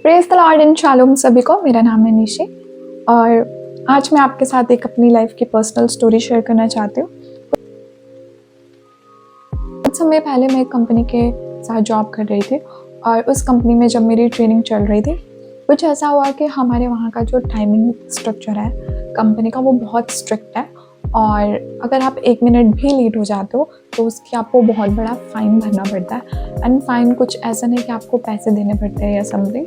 Praise the Lord and shalom सभी को। मेरा नाम है निशी और आज मैं आपके साथ एक अपनी लाइफ की पर्सनल स्टोरी शेयर करना चाहती हूँ। कुछ समय पहले मैं एक कंपनी के साथ जॉब कर रही थी और उस कंपनी में जब मेरी ट्रेनिंग चल रही थी, कुछ ऐसा हुआ कि हमारे वहाँ का जो टाइमिंग स्ट्रक्चर है कंपनी का, वो बहुत स्ट्रिक्ट है और अगर आप 1 मिनट भी लेट हो जाते हो तो उसकी आपको बहुत बड़ा फ़ाइन भरना पड़ता है। एंड फ़ाइन कुछ ऐसा नहीं कि आपको पैसे देने पड़ते हैं या समथिंग।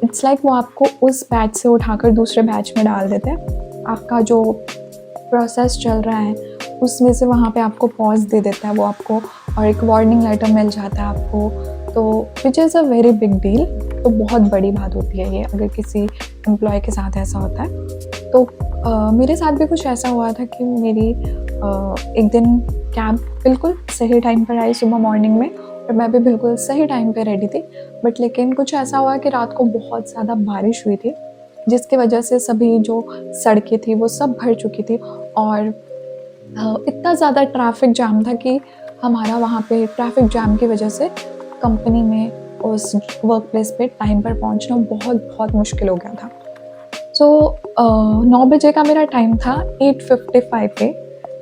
इट्स लाइक वो आपको उस बैच से उठाकर दूसरे बैच में डाल देते हैं। आपका जो प्रोसेस चल रहा है उसमें से वहाँ पे आपको पॉज दे देता है वो आपको, और एक वार्निंग लेटर मिल जाता है आपको, तो which is a very big deal. तो बहुत बड़ी बात होती है ये अगर किसी एम्प्लॉय के साथ ऐसा होता है। तो मेरे साथ भी कुछ ऐसा हुआ था कि मेरी एक दिन कैब बिल्कुल सही टाइम पर आई सुबह मॉर्निंग में और मैं भी बिल्कुल सही टाइम पे रेडी थी। बट लेकिन कुछ ऐसा हुआ कि रात को बहुत ज़्यादा बारिश हुई थी, जिसकी वजह से सभी जो सड़कें थी वो सब भर चुकी थी और इतना ज़्यादा ट्रैफ़िक जाम था कि हमारा वहाँ पे ट्रैफ़िक जाम की वजह से कंपनी में उस वर्क प्लेस पे टाइम पर पहुँचना बहुत बहुत मुश्किल हो गया था। सो 9 बजे का मेरा टाइम था, 8:55 पे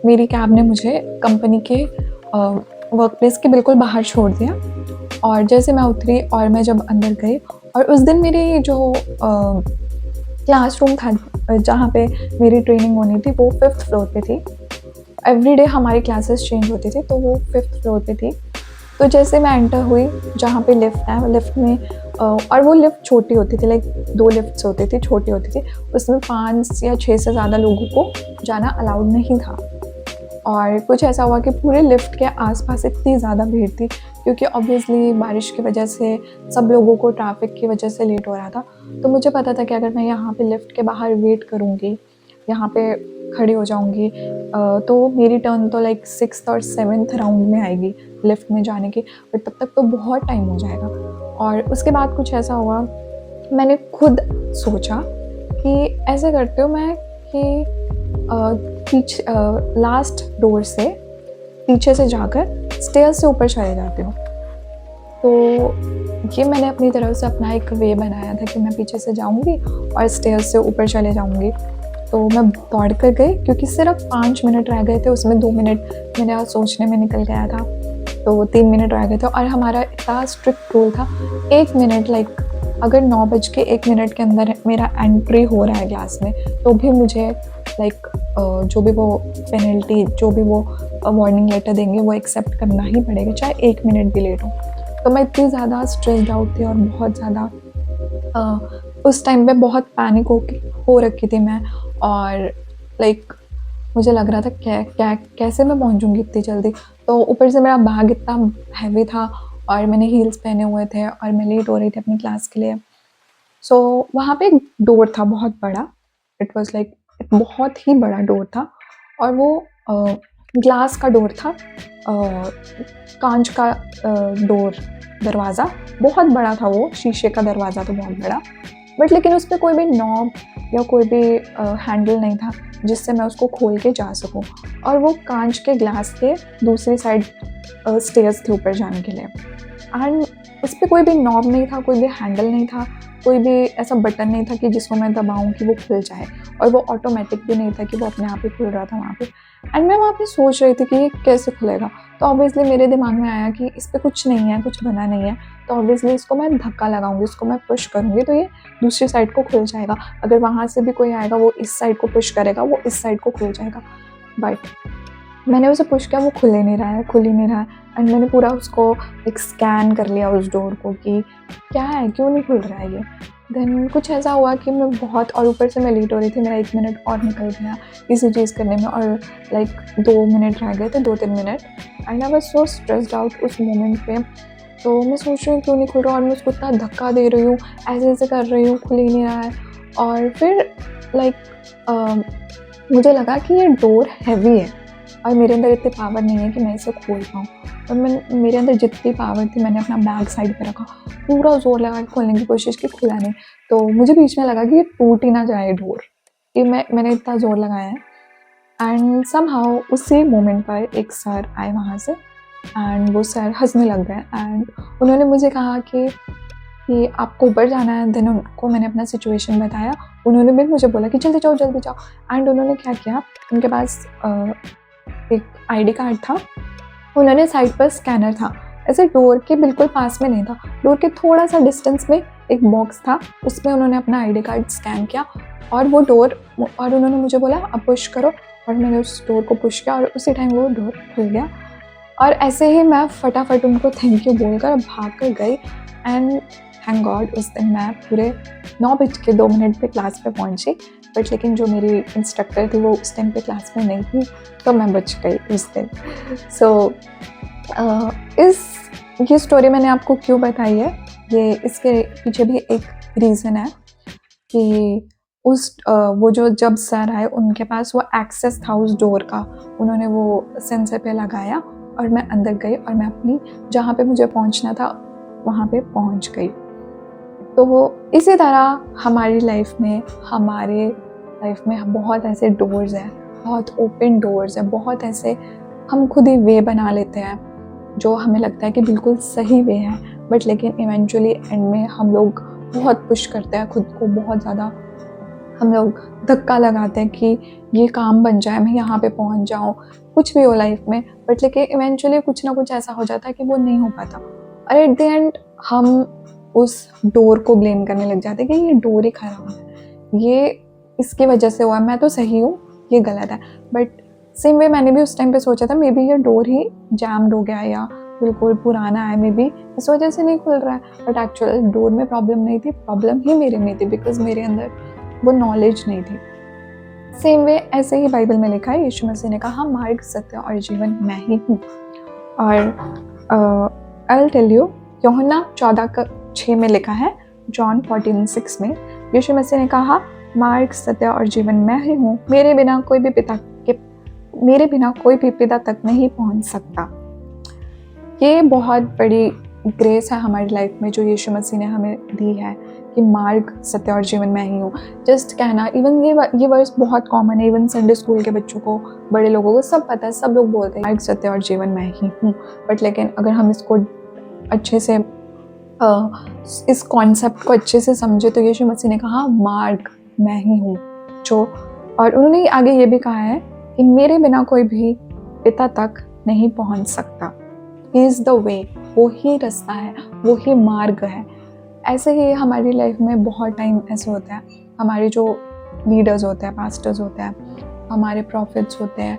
मेरी कैब ने मुझे कंपनी के वर्क प्लेस के बिल्कुल बाहर छोड़ दिया। और जैसे मैं उतरी और मैं जब अंदर गई, और उस दिन मेरी जो क्लासरूम था जहाँ पे मेरी ट्रेनिंग होनी थी वो 5th फ्लोर पे थी। एवरीडे हमारी क्लासेस चेंज होती थी, तो वो 5th फ्लोर पे थी। तो जैसे मैं एंटर हुई जहाँ पे लिफ्ट है, लिफ्ट में और वो लिफ्ट छोटी होती थी, लाइक 2 लिफ्ट्स होती थी, छोटी होती थी। उसमें 5 या 6 से ज़्यादा लोगों को जाना अलाउड नहीं था। और कुछ ऐसा हुआ कि पूरे लिफ्ट के आसपास इतनी ज़्यादा भीड़ थी, क्योंकि ऑब्वियसली बारिश की वजह से सब लोगों को ट्रैफ़िक की वजह से लेट हो रहा था। तो मुझे पता था कि अगर मैं यहाँ पे लिफ्ट के बाहर वेट करूँगी, यहाँ पे खड़ी हो जाऊँगी, तो मेरी टर्न तो लाइक 6th और 7th राउंड में आएगी लिफ्ट में जाने की, बट तब तक तो बहुत टाइम हो जाएगा। और उसके बाद कुछ ऐसा हुआ, मैंने खुद सोचा कि ऐसे करती हूँ मैं कि लास्ट डोर से पीछे से जाकर स्टेयर्स से ऊपर चले जाती हूँ। तो ये मैंने अपनी तरफ से अपना एक वे बनाया था कि मैं पीछे से जाऊँगी और स्टेयर्स से ऊपर चले जाऊँगी। तो मैं दौड़ कर गई, क्योंकि सिर्फ 5 मिनट रह गए थे, उसमें 2 मिनट मेरा सोचने में निकल गया था, तो 3 मिनट रह गए थे। और हमारा इतना स्ट्रिक्ट रूल था, 1 मिनट, लाइक अगर 9:01 के अंदर मेरा एंट्री हो रहा है क्लास में, तो भी मुझे लाइक जो भी वो पेनल्टी, जो भी वो वार्निंग लेटर देंगे वो एक्सेप्ट करना ही पड़ेगा, चाहे 1 मिनट भी लेट हो। तो मैं इतनी ज़्यादा स्ट्रेस्ड आउट थी और बहुत ज़्यादा उस टाइम पे बहुत पैनिक हो रखी थी मैं। और लाइक मुझे लग रहा था कैसे मैं पहुंचूंगी इतनी जल्दी। तो ऊपर से मेरा बैग इतना हैवी था और मैंने हील्स पहने हुए थे और मैं लेट हो रही थी अपनी क्लास के लिए। सो वहाँ पे एक डोर था बहुत बड़ा, इट वाज लाइक बहुत ही बड़ा डोर था, और वो ग्लास का डोर था, कांच का डोर, दरवाज़ा बहुत बड़ा था, वो शीशे का दरवाज़ा तो बहुत बड़ा, बट लेकिन उस पर कोई भी नॉब या कोई भी हैंडल नहीं था जिससे मैं उसको खोल के जा सकूं। और वो कांच के ग्लास के दूसरी साइड स्टेयर्स थे ऊपर जाने के लिए, एंड उस पर कोई भी नॉब नहीं था, कोई भी हैंडल नहीं था, कोई भी ऐसा बटन नहीं था कि जिसको मैं दबाऊं कि वो खुल जाए, और वो ऑटोमेटिक भी नहीं था कि वो अपने आप ही खुल रहा था वहाँ पे। एंड मैं वहाँ पे सोच रही थी कि ये कैसे खुलेगा। तो ऑब्वियसली मेरे दिमाग में आया कि इस पर कुछ नहीं है, कुछ बना नहीं है, तो ऑब्वियसली इसको मैं धक्का लगाऊंगी, इसको मैं पुश करूँगी तो ये दूसरी साइड को खुल जाएगा। अगर वहाँ से भी कोई आएगा वो इस साइड को पुश करेगा, वो इस साइड को खुल जाएगा। बट मैंने उसे पुश किया, वो खुल ही नहीं रहा है। एंड मैंने पूरा उसको एक स्कैन कर लिया उस डोर को कि क्या है, क्यों नहीं खुल रहा है ये। देन कुछ ऐसा हुआ कि मैं बहुत, और ऊपर से मैं लेट हो रही थी, मेरा 1 मिनट और निकल गया इसी चीज़ करने में, और लाइक 2 मिनट रह गए थे, 2-3 minute. And I was so stressed out उस मोमेंट पे। तो मैं सोच रही हूँ क्यों नहीं खुल रहा, और मैं उसको इतना धक्का दे रही हूँ, ऐसे कर रही हूँ, खुल ही नहीं रहा है। और फिर लाइक मुझे लगा कि ये डोर हैवी है और मेरे अंदर इतनी पावर नहीं है कि मैं इसे खोल पाऊँ। और मेरे अंदर जितनी पावर थी मैंने अपना बैग साइड पे रखा, पूरा ज़ोर लगा के खोलने की कोशिश की, खुला नहीं। तो मुझे बीच में लगा कि ये टूट ही ना जाए डोर, कि मैंने इतना ज़ोर लगाया है। एंड समहाउ उसी मोमेंट पर एक सर आए वहाँ से एंड वो सर हंसने लग गए एंड उन्होंने मुझे कहा कि आपको ऊपर जाना है। देन उनको मैंने अपना सिचुएशन बताया, उन्होंने भी मुझे बोला कि जल्दी जाओ। एंड उन्होंने क्या किया, उनके पास एक आईडी कार्ड था, उन्होंने साइड पर स्कैनर था, ऐसे डोर के बिल्कुल पास में नहीं था, डोर के थोड़ा सा डिस्टेंस में एक बॉक्स था, उसमें उन्होंने अपना आईडी कार्ड स्कैन किया और वो डोर, और उन्होंने मुझे बोला अब पुश करो, और मैंने उस डोर को पुश किया और उसी टाइम वो डोर खुल गया। और ऐसे ही मैं फटाफट उनको थैंक यू बोलकर भाग कर गई एंड थैंक गॉड उस दिन मैं पूरे 9:02 पे क्लास पे पहुंची। बट लेकिन जो मेरी इंस्ट्रक्टर थी वो उस टाइम पे क्लास में नहीं थी, तो मैं बच गई उस दिन। सो ये स्टोरी मैंने आपको क्यों बताई है, ये इसके पीछे भी एक रीज़न है कि वो जो जब सर आए उनके पास वो एक्सेस था उस डोर का, उन्होंने वो सेंसर पे लगाया और मैं अंदर गई और मैं अपनी जहाँ पे मुझे पहुँचना था वहाँ पे पहुँच गई। तो वो इसी तरह हमारे लाइफ में बहुत ऐसे डोर्स हैं, बहुत ओपन डोर्स हैं, बहुत ऐसे हम खुद ही वे बना लेते हैं जो हमें लगता है कि बिल्कुल सही वे है, बट लेकिन इवेंचुअली एंड में हम लोग बहुत पुश करते हैं खुद को, बहुत ज़्यादा हम लोग धक्का लगाते हैं कि ये काम बन जाए, मैं यहाँ पे पहुँच जाऊँ, कुछ भी हो लाइफ में, बट लेकिन इवेंचुअली कुछ ना कुछ ऐसा हो जाता है कि वो नहीं हो पाता और एट द एंड हम उस डोर को ब्लेम करने लग जाते हैं कि ये डोर ही खराब है, ये इसकी वजह से हुआ, मैं तो सही हूँ, ये गलत है। बट सेम वे मैंने भी उस टाइम पे सोचा था मे बी ये डोर ही जैम्ड हो गया या बिल्कुल पुराना है, मे बी इस वजह से नहीं खुल रहा है, बट एक्चुअल डोर में प्रॉब्लम नहीं थी, प्रॉब्लम ही मेरे में थी, बिकॉज मेरे अंदर वो नॉलेज नहीं थी। सेम वे ऐसे ही बाइबल में लिखा है, यीशु मसीह ने कहा मार्ग, सत्य और जीवन मैं ही हूँ। और आई विल टेल यू, यूहन्ना 14:6 में लिखा है, जॉन 14:6 में यीशु मसीह ने कहा मार्ग, सत्य और जीवन मैं ही हूँ, मेरे बिना कोई भी पिता तक नहीं पहुँच सकता। ये बहुत बड़ी ग्रेस है हमारी लाइफ में जो यीशु मसीह ने हमें दी है कि मार्ग, सत्य और जीवन मैं ही हूँ। जस्ट कहना, इवन ये वर्ड्स बहुत कॉमन है, इवन संडे स्कूल के बच्चों को, बड़े लोगों को सब पता है, सब लोग बोलते हैं मार्ग, सत्य और जीवन मैं ही हूँ। बट लेकिन अगर हम इसको अच्छे से इस कॉन्सेप्ट को अच्छे से समझे तो यीशु मसीह ने कहा मार्ग मैं ही हूँ और उन्होंने आगे ये भी कहा है कि मेरे बिना कोई भी पिता तक नहीं पहुँच सकता। ही इज़ द वे, वो ही रास्ता है, वो ही मार्ग है। ऐसे ही हमारी लाइफ में बहुत टाइम ऐसे होता है, हमारे जो लीडर्स होते हैं, पास्टर्स होते हैं, हमारे प्रॉफिट्स होते हैं,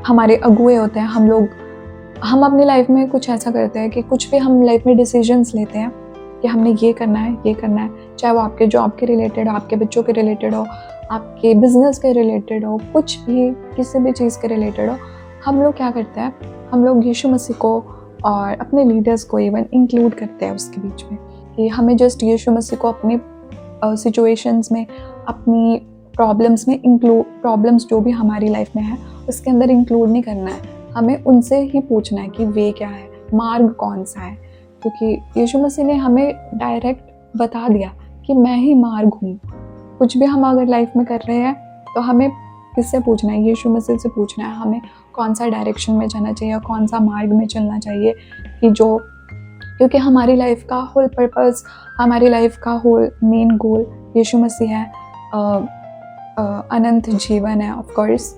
हमारे अगुए होते हैं, हम अपनी लाइफ में कुछ ऐसा करते हैं कि कुछ भी हम लाइफ में डिसीजंस लेते हैं कि हमने ये करना है, चाहे वो आपके जॉब के रिलेटेड हो, आपके बच्चों के रिलेटेड हो, आपके बिजनेस के रिलेटेड हो, कुछ भी किसी भी चीज़ के रिलेटेड हो। हम लोग क्या करते हैं, हम लोग यीशु मसीह को और अपने लीडर्स को इवन इंक्लूड करते हैं उसके बीच में, कि हमें जस्ट यीशु मसीह को अपनी सिचुएशंस में, अपनी प्रॉब्लम्स जो भी हमारी लाइफ में है उसके अंदर इंक्लूड नहीं करना है, हमें उनसे ही पूछना है कि वे क्या है, मार्ग कौन सा है, क्योंकि यीशु मसीह ने हमें डायरेक्ट बता दिया कि मैं ही मार्ग हूँ। कुछ भी हम अगर लाइफ में कर रहे हैं तो हमें किससे पूछना है, यीशु मसीह से पूछना है, हमें कौन सा डायरेक्शन में जाना चाहिए, कौन सा मार्ग में चलना चाहिए, क्योंकि हमारी लाइफ का होल पर्पस, हमारी लाइफ का होल मेन गोल यीशु मसीह है, अनंत जीवन है ऑफ कोर्स।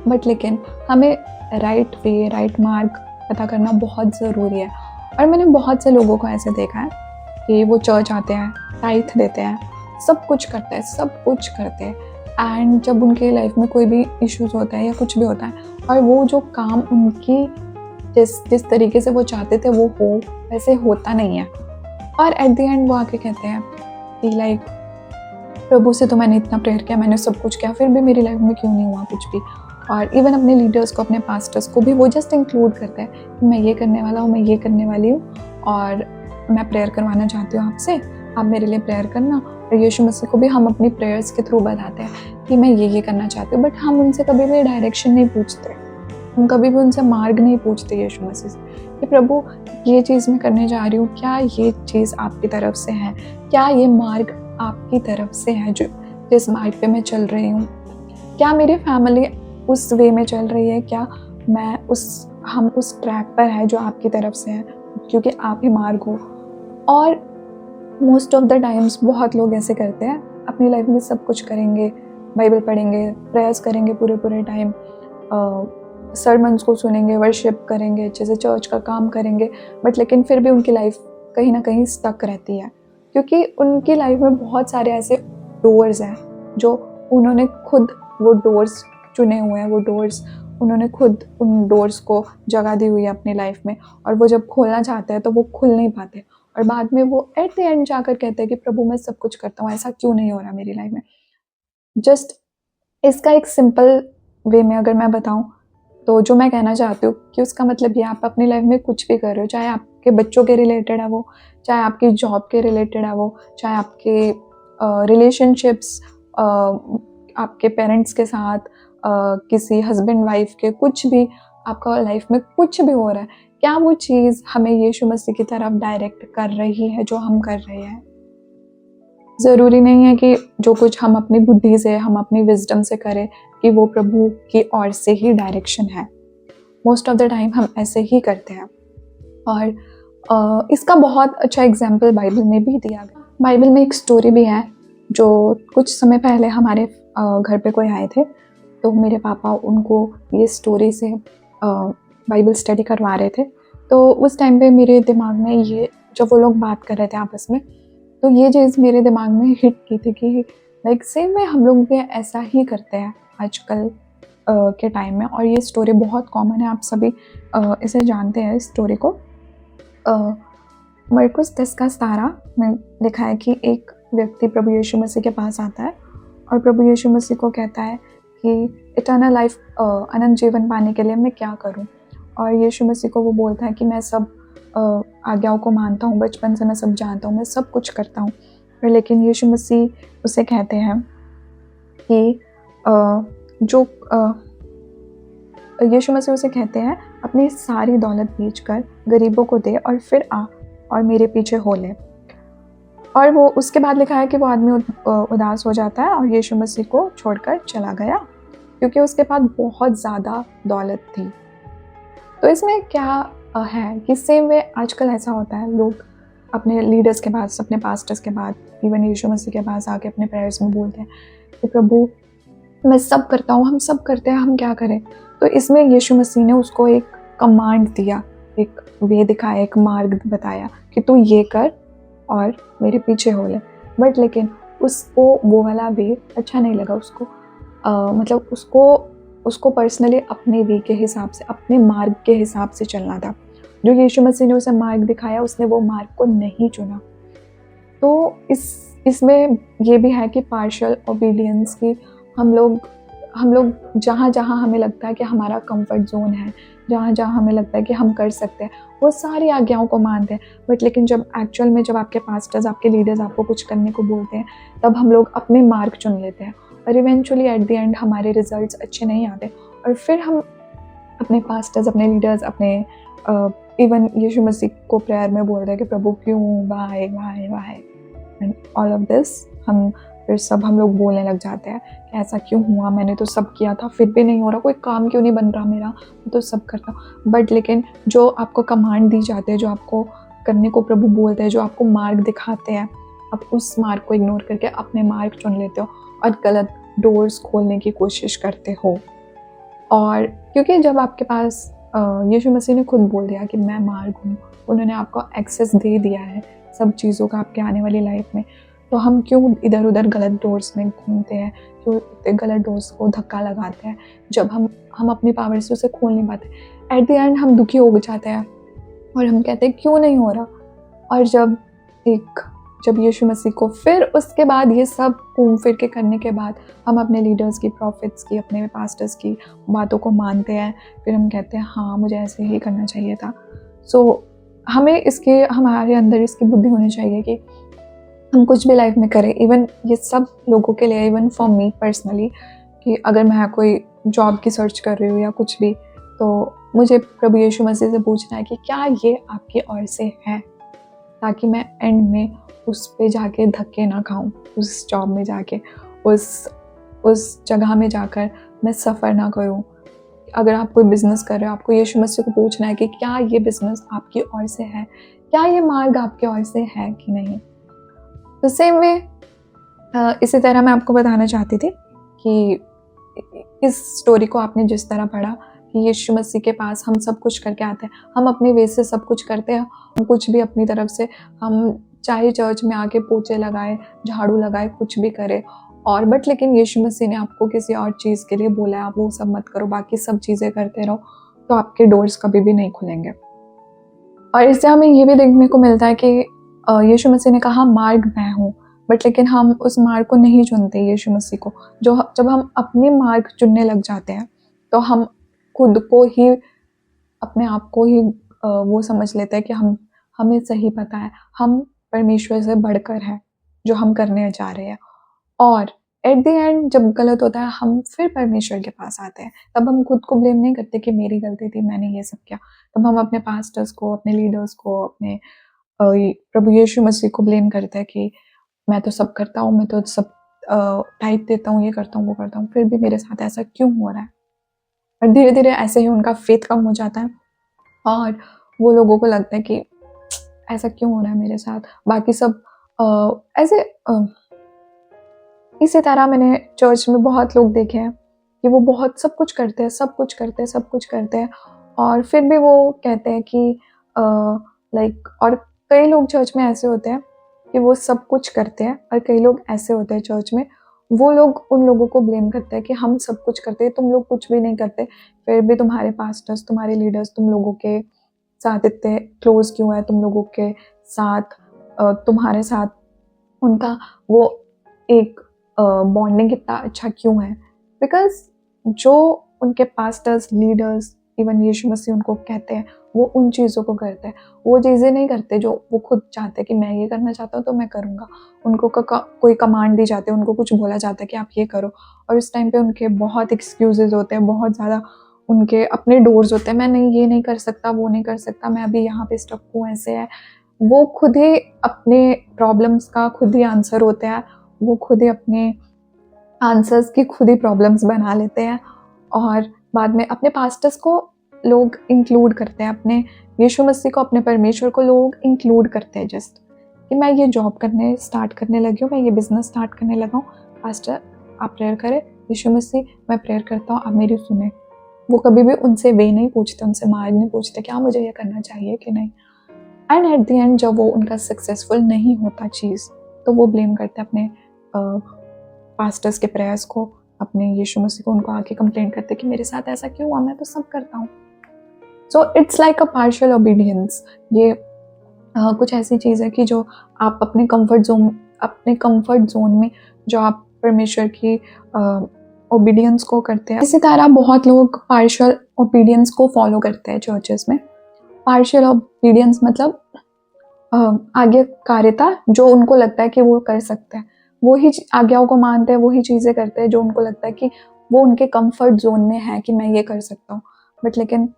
बट लेकिन हमें राइट वे, राइट मार्ग पता करना बहुत ज़रूरी है। और मैंने बहुत से लोगों को ऐसे देखा है कि वो चर्च आते हैं, टाइथ देते हैं, सब कुछ करते हैं एंड जब उनके लाइफ में कोई भी इश्यूज होता है या कुछ भी होता है और वो जो काम उनकी जिस तरीके से वो चाहते थे वो हो वैसे होता नहीं है, और एट द एंड वो आके कहते हैं कि लाइक प्रभु से तो मैंने इतना प्रेयर किया, मैंने सब कुछ किया, फिर भी मेरी लाइफ में क्यों नहीं हुआ कुछ भी। और इवन अपने लीडर्स को, अपने पास्टर्स को भी वो जस्ट इंक्लूड करते हैं कि मैं ये करने वाला हूँ, मैं ये करने वाली हूँ और मैं प्रेयर करवाना चाहती हूँ आपसे, आप मेरे लिए प्रेयर करना। और यीशु मसीह को भी हम अपनी प्रेयर्स के थ्रू बताते हैं कि मैं ये करना चाहती हूँ, बट हम उनसे कभी भी डायरेक्शन नहीं पूछते, हम कभी भी उनसे मार्ग नहीं पूछते यीशु मसीह से कि प्रभु ये चीज़ मैं करने जा रही हूँ, क्या ये चीज़ आपकी तरफ से है, क्या ये मार्ग आपकी तरफ से है जिस मार्ग पे मैं चल रही हूँ, क्या मेरी फैमिली उस वे में चल रही है, क्या हम उस ट्रैक पर है जो आपकी तरफ से है, क्योंकि आप ही मार्ग हो। और मोस्ट ऑफ द टाइम्स बहुत लोग ऐसे करते हैं, अपनी लाइफ में सब कुछ करेंगे, बाइबल पढ़ेंगे, प्रेयर्स करेंगे पूरे टाइम, सरमन्स को सुनेंगे, वर्शिप करेंगे, अच्छे से चर्च का काम करेंगे, बट लेकिन फिर भी उनकी लाइफ कहीं ना कहीं स्टक रहती है, क्योंकि उनकी लाइफ में बहुत सारे ऐसे डोर्स हैं जो उन्होंने खुद वो डोर्स चुने हुए हैं, वो डोर्स उन्होंने खुद उन डोर्स को जगह दी हुई है अपनी लाइफ में, और वो जब खोलना चाहते हैं तो वो खुल नहीं पाते, और बाद में वो एट द एंड जाकर कहते हैं कि प्रभु मैं सब कुछ करता हूँ, ऐसा क्यों नहीं हो रहा मेरी लाइफ में। जस्ट इसका एक सिंपल वे में अगर मैं बताऊँ तो जो मैं कहना चाहती हूँ कि उसका मतलब ये, आप अपनी लाइफ में कुछ भी कर रहे हो, चाहे आपके बच्चों के रिलेटेड है वो, चाहे आपकी जॉब के रिलेटेड है वो, चाहे आपके रिलेशनशिप्स आपके पेरेंट्स के साथ, किसी हस्बैंड वाइफ के, कुछ भी आपका लाइफ में कुछ भी हो रहा है, क्या वो चीज़ हमें यीशु मसीह की तरफ डायरेक्ट कर रही है जो हम कर रहे हैं। ज़रूरी नहीं है कि जो कुछ हम अपनी बुद्धि से, हम अपनी विजडम से करें कि वो प्रभु की ओर से ही डायरेक्शन है। मोस्ट ऑफ द टाइम हम ऐसे ही करते हैं, और इसका बहुत अच्छा एग्जाम्पल बाइबल में भी दिया गया। बाइबल में एक स्टोरी भी है, जो कुछ समय पहले हमारे घर पे कोई आए थे, तो मेरे पापा उनको ये स्टोरी से बाइबल स्टडी करवा रहे थे। तो उस टाइम पे मेरे दिमाग में ये, जब वो लोग बात कर रहे थे आपस में, तो ये चीज़ मेरे दिमाग में हिट की थी कि लाइक सेम में हम लोग भी ऐसा ही करते हैं आजकल के टाइम में। और ये स्टोरी बहुत कॉमन है, आप सभी इसे जानते हैं इस स्टोरी को। मरकुस 10:17 में लिखा है कि एक व्यक्ति प्रभु यीशु मसीह के पास आता है और प्रभु यीशु मसीह को कहता है कि इटर्नल लाइफ, अनंत जीवन पाने के लिए मैं क्या करूं। और यीशु मसीह को वो बोलता है कि मैं सब आज्ञाओं को मानता हूँ, बचपन से मैं सब जानता हूँ, मैं सब कुछ करता हूँ। पर लेकिन यीशु मसीह उसे कहते हैं कि यीशु मसीह उसे कहते हैं अपनी सारी दौलत बेचकर गरीबों को दे और फिर आ और मेरे पीछे हो ले। और वो उसके बाद लिखा है कि वो आदमी उदास हो जाता है और यीशु मसीह को छोड़कर चला गया, क्योंकि उसके पास बहुत ज़्यादा दौलत थी। तो इसमें क्या है कि सेम वे आजकल ऐसा होता है, लोग अपने लीडर्स के पास, अपने पास्टर्स के पास, इवन यीशु मसीह के पास आके अपने प्रेयर्स में बोलते हैं कि प्रभु मैं सब करता हूँ, हम सब करते हैं, हम क्या करें। तो इसमें यीशु मसीह ने उसको एक कमांड दिया, एक वे दिखाया, एक मार्ग बताया कि तू ये कर और मेरे पीछे हो ले। बट लेकिन उसको वो वाला वे अच्छा नहीं लगा उसको, मतलब उसको पर्सनली अपने वे के हिसाब से, अपने मार्ग के हिसाब से चलना था। जो यीशु मसीह ने उसे मार्ग दिखाया, उसने वो मार्ग को नहीं चुना। तो इसमें ये भी है कि पार्शियल ओबीडियंस की हम लोग जहाँ हमें लगता है कि हमारा कंफर्ट जोन है, जहाँ हमें लगता है कि हम कर सकते हैं, वो सारी आज्ञाओं को मानते हैं। बट लेकिन जब एक्चुअल में जब आपके पास्टर्स, आपके लीडर्स आपको कुछ करने को बोलते हैं, तब हम लोग अपने मार्ग चुन लेते हैं और इवेंचुअली एट द एंड हमारे रिजल्ट्स अच्छे नहीं आते। और फिर हम अपने पास्टर्स, अपने लीडर्स, अपने इवन यीशु मसीह को प्रेयर में बोल रहे हैं कि प्रभु क्यों, why and all of this, हम लोग बोलने लग जाते हैं कि ऐसा क्यों हुआ, मैंने तो सब किया था फिर भी नहीं हो रहा, कोई काम क्यों नहीं बन रहा मेरा, मैं तो सब करता हूँ। बट लेकिन जो आपको कमांड दी जाती है, जो आपको करने को प्रभु बोलते हैं, जो आपको मार्ग दिखाते हैं, आप उस मार्ग को इग्नोर करके अपने मार्ग चुन लेते हो और गलत डोर्स खोलने की कोशिश करते हो। और क्योंकि जब आपके पास यीशु मसीह ने खुद बोल दिया कि मैं मार्ग हूँ, उन्होंने आपको एक्सेस दे दिया है सब चीज़ों का आपके आने वाली लाइफ में, तो हम क्यों इधर उधर गलत डोर्स में घूमते हैं, क्यों इतने गलत डोर्स को धक्का लगाते हैं जब हम अपनी पावर से उसे खोल नहीं पाते। एट द एंड हम दुखी हो जाते हैं और हम कहते हैं क्यों नहीं हो रहा। और जब यीशु मसीह को फिर उसके बाद ये सब घूम फिर के करने के बाद हम अपने लीडर्स की, प्रॉफिट्स की, अपने पास्टर्स की बातों को मानते हैं, फिर हम कहते हैं हाँ मुझे ऐसे ही करना चाहिए था। सो हमारे अंदर इसकी बुद्धि होनी चाहिए कि हम कुछ भी लाइफ में करें, इवन ये सब लोगों के लिए, इवन फॉर मी पर्सनली, कि अगर मैं कोई जॉब की सर्च कर रही हूँ या कुछ भी, तो मुझे प्रभु यीशु मसीह से पूछना है कि क्या ये आपकी ओर से है, ताकि मैं एंड में उस पे जाके धक्के ना खाऊं, उस जॉब में जाके। उस जगह में जाकर मैं सफ़र ना करूं। अगर आप कोई बिज़नेस कर रहे हो, आपको यीशु मसीह को पूछना है कि क्या ये बिज़नेस आपकी ओर से है, क्या ये मार्ग आपकी ओर से है कि नहीं। तो सेम वे इसी तरह मैं आपको बताना चाहती थी कि इस स्टोरी को आपने जिस तरह पढ़ा कि यीशु मसीह के पास हम सब कुछ करके आते हैं, हम अपने वे से सब कुछ करते हैं, हम कुछ भी अपनी तरफ से, हम चाहे चर्च में आके पोछे लगाए, झाड़ू लगाए, कुछ भी करें, और बट लेकिन यीशु मसीह ने आपको किसी और चीज़ के लिए बोला है, आप वो सब मत करो, बाकी सब चीज़ें करते रहो, तो आपके डोर्स कभी भी नहीं खुलेंगे। और इससे हमें ये भी देखने को मिलता है कि यीशु मसीह ने कहा मार्ग मैं हूँ, बट लेकिन हम उस मार्ग को नहीं चुनते यीशु मसीह को। जब हम अपने मार्ग चुनने लग जाते हैं तो हम खुद को ही, अपने आप को ही वो समझ लेते हैं कि हमें सही पता है, हम परमेश्वर से बढ़कर हैं जो हम करने जा रहे हैं। और एट द एंड जब गलत होता है हम फिर परमेश्वर के पास आते हैं, तब हम खुद को ब्लेम नहीं करते कि मेरी गलती थी, मैंने ये सब किया। तब हम अपने पास्टर्स को, अपने लीडर्स को, अपने प्रभु यीशु मसीह को ब्लेम करते हैं कि मैं तो सब करता हूँ, मैं तो सब टाइप देता हूँ, ये करता हूँ, वो करता हूँ, फिर भी मेरे साथ ऐसा क्यों हो रहा है। और धीरे धीरे ऐसे ही उनका फेथ कम हो जाता है और वो लोगों को लगता है कि ऐसा क्यों हो रहा है मेरे साथ, बाकी सब ऐसे इसी तरह मैंने चर्च में बहुत लोग देखे हैं कि वो बहुत सब कुछ करते हैं, सब कुछ करते हैं, सब कुछ करते हैं, और फिर भी वो कहते हैं कि लाइक, और कई लोग चर्च में ऐसे होते हैं कि वो सब कुछ करते हैं, और कई लोग ऐसे होते हैं चर्च में, वो लोग उन लोगों को ब्लेम करते हैं कि हम सब कुछ करते हैं, तुम लोग कुछ भी नहीं करते, फिर भी तुम्हारे पास्टर्स, तुम्हारे लीडर्स तुम लोगों के साथ इतने क्लोज क्यों है, तुम लोगों के साथ तुम्हारे साथ उनका वो एक बॉन्डिंग इतना अच्छा क्यों है। बिकॉज जो उनके पास्टर्स, लीडर्स, इवन यीशु मसीह उनको कहते हैं, वो उन चीज़ों को करते हैं, वो चीज़ें नहीं करते जो वो खुद चाहते हैं कि मैं ये करना चाहता हूँ तो मैं करूँगा। उनको कोई कमांड दी जाती है, उनको कुछ बोला जाता है कि आप ये करो, और उस टाइम पे उनके बहुत एक्सक्यूजेज होते हैं, बहुत ज़्यादा उनके अपने डोर्स होते हैं, मैं नहीं, ये नहीं कर सकता, वो नहीं कर सकता, मैं अभी यहाँ पे स्टक हूँ, ऐसे है। वो खुद ही अपने प्रॉब्लम्स का खुद ही आंसर होते हैं, वो खुद ही अपने आंसर्स की खुद ही प्रॉब्लम्स बना लेते हैं, और बाद में अपने पास्टर्स को लोग इंक्लूड करते हैं, अपने यीशु मसीह को, अपने परमेश्वर को लोग इंक्लूड करते हैं जस्ट कि मैं ये जॉब करने स्टार्ट करने लगी हूँ, मैं ये बिज़नेस स्टार्ट करने लगा हूँ, पास्टर आप प्रेयर करें, यीशु मसीह मैं प्रेयर करता हूँ, आप मेरी सुने। वो कभी भी उनसे वे नहीं पूछते, उनसे मार्ग नहीं पूछते क्या मुझे ये करना चाहिए कि नहीं। एंड एट द एंड जब वो उनका सक्सेसफुल नहीं होता चीज़, तो वो ब्लेम करते हैं अपने पास्टर्स के प्रेयर्स को, अपने यीशु मसीह को, उनको आके कंप्लेंट करते कि मेरे साथ ऐसा क्यों हुआ, मैं तो सब करता हूँ। So it's like a partial obedience. ये कुछ ऐसी चीज़ है कि जो आप अपने कंफर्ट जोन में जो आप परमेश्वर की ओबीडियंस को करते हैं। इसी तरह बहुत लोग पार्शियल ओबीडियंस को फॉलो करते हैं चर्चेस में। पार्शियल ओबीडियंस मतलब आज्ञाकारिता, जो उनको लगता है कि वो कर सकते हैं, वो ही आज्ञाओं को मानते हैं, वही चीज़ें करते हैं जो उनको लगता है कि वो उनके कंफर्ट जोन में है कि मैं ये कर सकता हूँ। बट लेकिन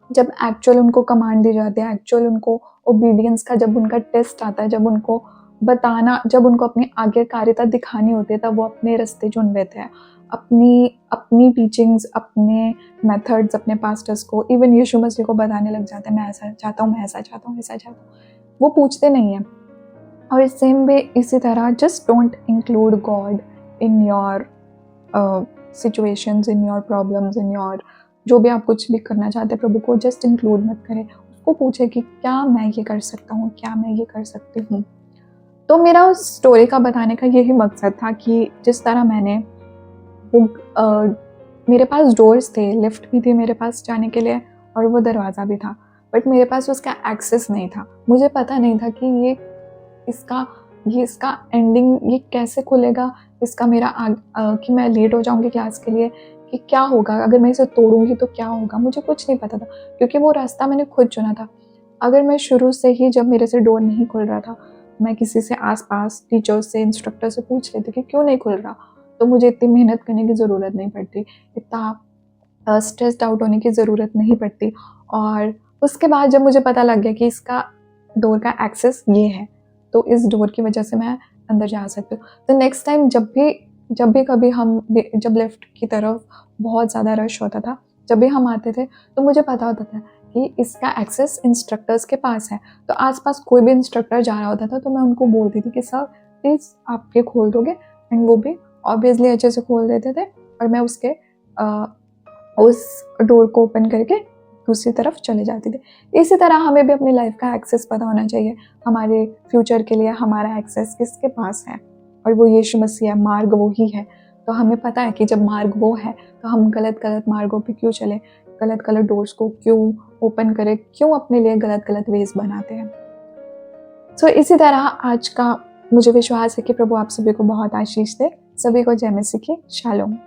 जब एक्चुअल उनको कमांड दी जाती है, एक्चुअल उनको ओबीडियंस का जब उनका टेस्ट आता है, जब उनको अपनी आज्ञाकारिता दिखानी होती है, तब वो अपने रास्ते चुन लेते हैं, अपनी टीचिंग्स, अपने मेथड्स, अपने पास्टर्स को, इवन यीशु मसीह को बताने लग जाते हैं, मैं ऐसा चाहता हूँ, मैं ऐसा चाहता हूँ, ऐसा चाहता हूँ। वो पूछते नहीं हैं। और सेम वे इसी तरह just don't include God in your situations, in your problems, in your जो भी आप कुछ भी करना चाहते हैं, प्रभु को जस्ट इंक्लूड मत करें। उसको पूछे कि क्या मैं ये कर सकता हूँ, क्या मैं ये कर सकती हूँ। तो मेरा उस स्टोरी का बताने का यही मकसद था कि जिस तरह मैंने वो मेरे पास डोर्स थे, लिफ्ट भी थी मेरे पास जाने के लिए, और वो दरवाज़ा भी था, बट मेरे पास उसका एक्सेस नहीं था। मुझे पता नहीं था कि ये इसका एंडिंग ये कैसे खुलेगा, इसका मेरा कि मैं लेट हो जाऊंगी क्लास के लिए, कि क्या होगा अगर मैं इसे तोड़ूंगी तो क्या होगा, मुझे कुछ नहीं पता था, क्योंकि वो रास्ता मैंने खुद चुना था। अगर मैं शुरू से ही, जब मेरे से डोर नहीं खुल रहा था, मैं किसी से आसपास टीचर्स से, इंस्ट्रक्टर से पूछ लेती कि क्यों नहीं खुल रहा, तो मुझे इतनी मेहनत करने की ज़रूरत नहीं पड़ती, इतना स्ट्रेस्ड आउट होने की ज़रूरत नहीं पड़ती। और उसके बाद जब मुझे पता लग गया कि इसका डोर का एक्सेस ये है, तो इस डोर की वजह से मैं अंदर जा सकती हूँ। तो नेक्स्ट टाइम जब भी जब भी कभी जब लिफ्ट की तरफ बहुत ज़्यादा रश होता था, जब भी हम आते थे तो मुझे पता होता था कि इसका एक्सेस इंस्ट्रक्टर्स के पास है। तो आस-पास कोई भी इंस्ट्रक्टर जा रहा होता था तो मैं उनको बोलती थी कि सर प्लीज़ आप ये खोल दोगे? एंड वो भी ऑब्वियसली अच्छे से खोल देते थे और मैं उस डोर को ओपन करके दूसरी तरफ चले जाती थी। इसी तरह हमें भी अपनी लाइफ का एक्सेस पता होना चाहिए। हमारे फ्यूचर के लिए हमारा एक्सेस किसके पास है, और वो यीशु मसीह है, मार्ग वो ही है। तो हमें पता है कि जब मार्ग वो है तो हम गलत मार्गों पे क्यों चले, गलत डोर्स को क्यों ओपन करें, क्यों अपने लिए गलत वेज बनाते हैं। सो इसी तरह आज का मुझे विश्वास है कि प्रभु आप सभी को बहुत आशीष दे। सभी को जय मसीह की शालोम।